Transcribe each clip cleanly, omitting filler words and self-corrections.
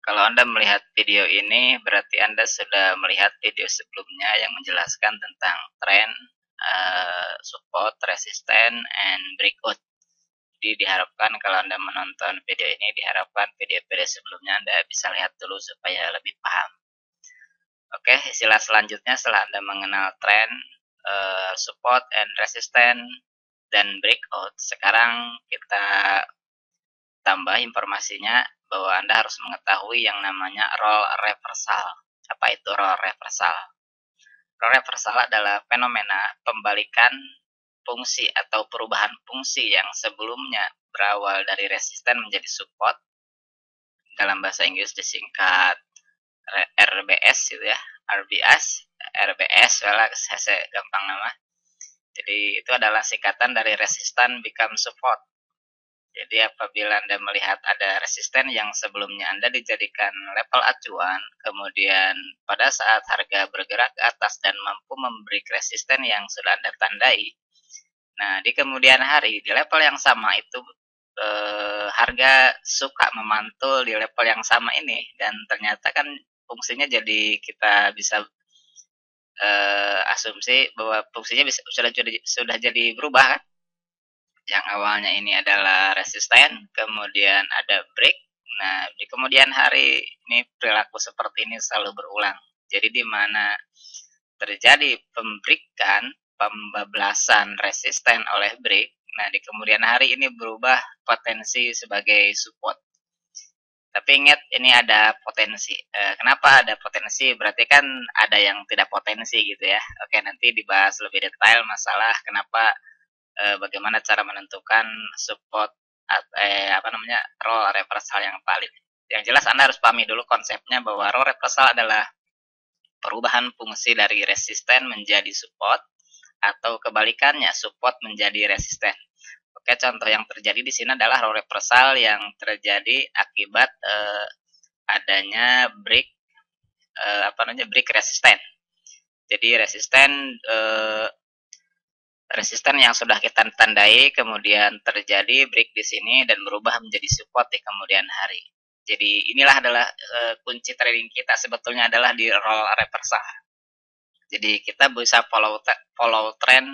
Kalau Anda melihat video ini, berarti Anda sudah melihat video sebelumnya yang menjelaskan tentang tren, support, resisten, and breakout. Jadi diharapkan kalau Anda menonton video ini, diharapkan video-video sebelumnya Anda bisa lihat dulu supaya lebih paham. Oke, istilah selanjutnya setelah Anda mengenal tren, support and resistance, dan breakout, sekarang kita tambah informasinya bahwa Anda harus mengetahui yang namanya role reversal. Apa itu role reversal? Role reversal adalah fenomena pembalikan fungsi atau perubahan fungsi yang sebelumnya berawal dari resisten menjadi support. Dalam bahasa Inggris disingkat RBS gitu ya, RBS, saya gampang nama. Jadi itu adalah singkatan dari resisten become support. Jadi apabila Anda melihat ada resisten yang sebelumnya Anda dijadikan level acuan, kemudian pada saat harga bergerak ke atas dan mampu memberi resisten yang sudah Anda tandai, nah di kemudian hari di level yang sama itu harga suka memantul di level yang sama ini, dan ternyata kan fungsinya jadi kita bisa asumsi bahwa fungsinya sudah jadi berubah kan? Yang awalnya ini adalah resisten, kemudian ada break. Nah, di kemudian hari ini perilaku seperti ini selalu berulang. Jadi di mana terjadi pembablasan resisten oleh break, nah di kemudian hari ini berubah potensi sebagai support. Tapi ingat, ini ada potensi. Kenapa ada potensi? Berarti kan ada yang tidak potensi gitu ya. Oke, nanti dibahas lebih detail masalah kenapa bagaimana cara menentukan support role reversal yang valid. Yang jelas Anda harus pahami dulu konsepnya bahwa role reversal adalah perubahan fungsi dari resisten menjadi support atau kebalikannya support menjadi resisten. Oke, contoh yang terjadi di sini adalah role reversal yang terjadi akibat adanya break break resisten. Jadi resisten yang sudah kita tandai kemudian terjadi break di sini dan berubah menjadi support di kemudian hari. Jadi inilah adalah kunci trading kita sebetulnya adalah di role reversal. Jadi kita bisa follow trend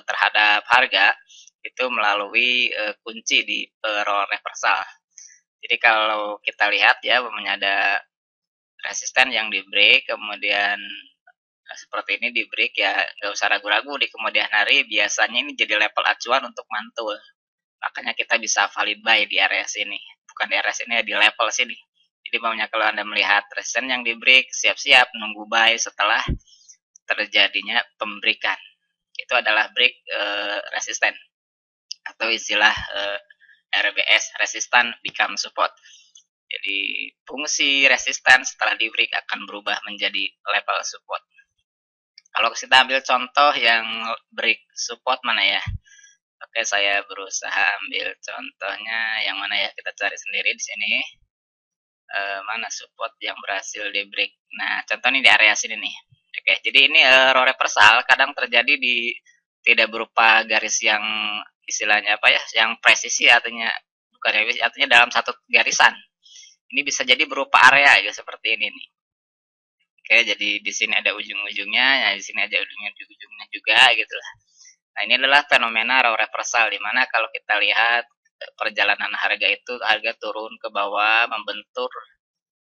terhadap harga itu melalui kunci di role reversal. Jadi kalau kita lihat ya, ada resisten yang di break, kemudian seperti ini di break ya, nggak usah ragu-ragu di kemudian hari biasanya ini jadi level acuan untuk mantul. Makanya kita bisa valid buy di area sini, bukan di area sini ya, di level sini. Jadi maunya kalau Anda melihat resisten yang di break, siap-siap nunggu buy setelah terjadinya pembreakan. Itu adalah break resisten atau istilah RBS, resistant become support. Jadi fungsi resisten setelah di break akan berubah menjadi level support. Kalau kita ambil contoh yang break support mana ya? Oke, saya berusaha ambil contohnya yang mana ya? Kita cari sendiri di sini. Mana support yang berhasil di break? Nah, contoh ini di area sini nih. Oke, jadi ini role reversal kadang terjadi di tidak berupa garis yang istilahnya apa ya? Yang presisi artinya bukan artinya dalam satu garisan. Ini bisa jadi berupa area ya seperti ini nih. Oke, jadi di sini ada ujung-ujungnya, ya di sini ada ujungnya juga gitu lah. Nah, ini adalah fenomena role reversal di mana kalau kita lihat perjalanan harga itu harga turun ke bawah membentur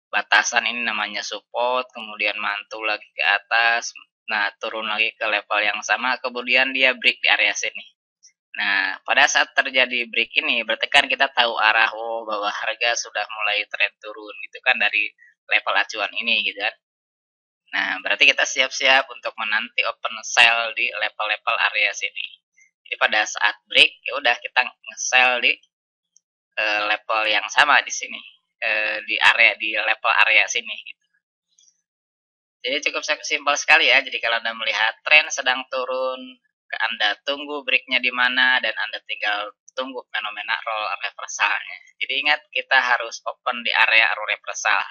batasan ini namanya support, kemudian mantul lagi ke atas, nah turun lagi ke level yang sama, kemudian dia break di area sini. Nah, pada saat terjadi break ini, berarti kan kita tahu arah bahwa harga sudah mulai tren turun gitu kan dari level acuan ini gitu kan. Nah, berarti kita siap-siap untuk menanti open sell di level-level area sini. Jadi pada saat break, ya udah kita nge-sell di level yang sama di sini, di level area sini. Gitu. Jadi cukup simpel sekali ya. Jadi kalau Anda melihat tren sedang turun, Anda tunggu breaknya di mana dan Anda tinggal tunggu fenomena role reversalnya. Jadi ingat kita harus open di area role reversal.